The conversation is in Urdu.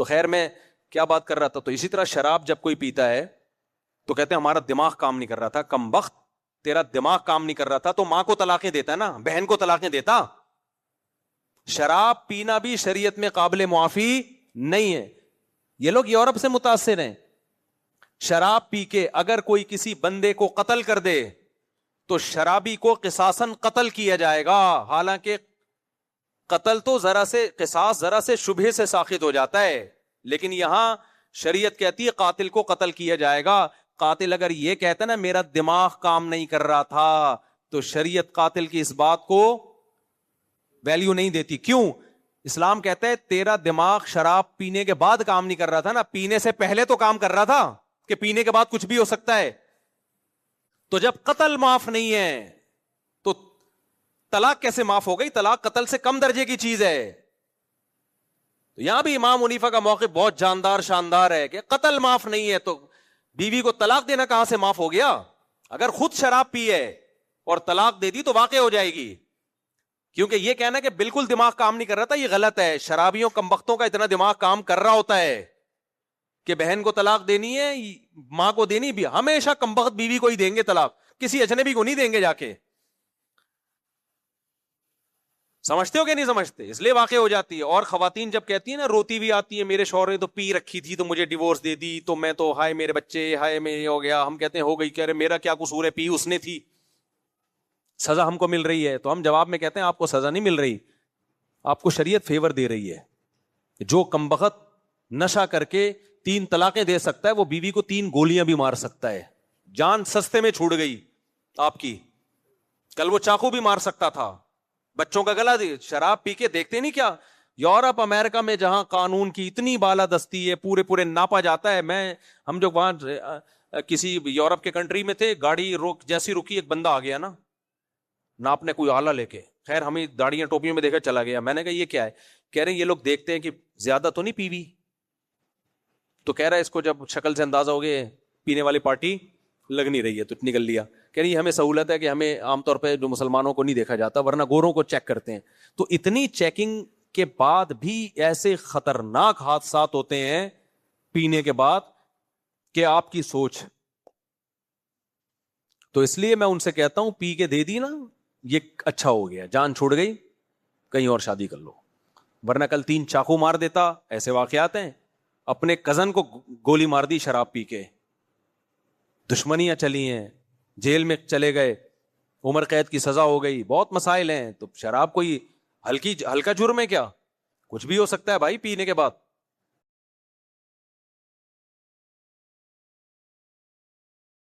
تو خیر میں کیا بات کر رہا تھا, تو اسی طرح شراب جب کوئی پیتا ہے تو کہتے ہیں ہمارا دماغ کام نہیں کر رہا تھا. کم بخت, تیرا دماغ کام نہیں کر رہا تھا تو ماں کو طلاقیں دیتا ہے نا, بہن کو طلاقیں دیتا. شراب پینا بھی شریعت میں قابل معافی نہیں ہے. یہ لوگ یورپ سے متاثر ہیں. شراب پی کے اگر کوئی کسی بندے کو قتل کر دے تو شرابی کو قصاصاً قتل کیا جائے گا. حالانکہ قتل تو قصاص ذرا سے شبہے سے ساخط ہو جاتا ہے, لیکن یہاں شریعت کہتی ہے قاتل کو قتل کیا جائے گا. قاتل اگر یہ کہتا نا میرا دماغ کام نہیں کر رہا تھا, تو شریعت قاتل کی اس بات کو ویلیو نہیں دیتی. کیوں؟ اسلام کہتا ہے تیرا دماغ شراب پینے کے بعد کام نہیں کر رہا تھا نا, پینے سے پہلے تو کام کر رہا تھا, کہ پینے کے بعد کچھ بھی ہو سکتا ہے. تو جب قتل معاف نہیں ہے تو طلاق کیسے معاف ہو گئی؟ طلاق قتل سے کم درجے کی چیز ہے. تو یہاں بھی امام حنیفہ کا موقف بہت جاندار شاندار ہے کہ قتل معاف نہیں ہے تو بیوی کو طلاق دینا کہاں سے معاف ہو گیا؟ اگر خود شراب پی ہے اور طلاق دے دی تو واقع ہو جائے گی. کیونکہ یہ کہنا کہ بالکل دماغ کام نہیں کر رہا تھا یہ غلط ہے. شرابیوں کمبختوں کا اتنا دماغ کام کر رہا ہوتا ہے کہ بہن کو طلاق دینی ہے, ماں کو دینی بھی, ہمیشہ کمبخت بیوی کو ہی دیں گے طلاق, کسی اجنبی کو نہیں دیں گے جا کے. سمجھتے ہو کہ نہیں سمجھتے؟ اس لیے واقع ہو جاتی ہے. اور خواتین جب کہتی ہیں نا, روتی بھی آتی ہے میرے شوہر نے تو پی رکھی تھی تو مجھے ڈیورس دے دی, تو میں تو ہائے میرے بچے, ہائے میں یہ ہو گیا. ہم کہتے ہیں ہو گئی, کہہ رہے میرا کیا قصور ہے, پی اس نے تھی, سزا ہم کو مل رہی ہے. تو ہم جواب میں کہتے ہیں آپ کو سزا نہیں مل رہی, آپ کو شریعت فیور دے رہی ہے. جو کمبخت نشہ کر کے 3 طلاقیں دے سکتا ہے وہ بیوی کو 3 گولیاں بھی مار سکتا ہے. جان سستے میں چھوٹ گئی آپ کی. کل وہ چاقو بھی مار سکتا تھا, بچوں کا گلا دی. شراب پی کے دیکھتے نہیں کیا یورپ امریکہ میں جہاں قانون کی اتنی بالادستی ہے, پورے ناپا جاتا ہے. ہم جو وہاں کسی یورپ کے کنٹری میں تھے, گاڑی جیسی رکی ایک بندہ آ گیا نا ناپنے کوئی آلہ لے کے, خیر ہمیں داڑیاں ٹوپیوں میں دیکھا چلا گیا. میں نے کہا یہ کیا ہے؟ کہہ رہے ہیں یہ لوگ دیکھتے ہیں کہ زیادہ تو نہیں پیوی, تو کہہ رہا ہے اس کو جب شکل سے اندازہ ہو گئے پینے والی پارٹی لگ نہیں رہی ہے تو نکل لیا. کہہ رہی ہمیں سہولت ہے کہ ہمیں عام طور پہ جو مسلمانوں کو نہیں دیکھا جاتا, ورنہ گوروں کو چیک کرتے ہیں. تو اتنی چیکنگ کے بعد بھی ایسے خطرناک حادثات ہوتے ہیں پینے کے بعد کہ آپ کی سوچ. تو اس لیے میں ان سے کہتا ہوں پی کے دے دی نا یہ اچھا ہو گیا, جان چھوڑ گئی, کہیں اور شادی کر لو, ورنہ کل 3 چاقو مار دیتا. ایسے واقعات ہیں. اپنے کزن کو گولی مار دی شراب پی کے, دشمنیاں چلی ہیں, جیل میں چلے گئے, عمر قید کی سزا ہو گئی, بہت مسائل ہیں. تو شراب کوئی ہلکا جرم ہے کیا؟ کچھ بھی ہو سکتا ہے بھائی پینے کے بعد.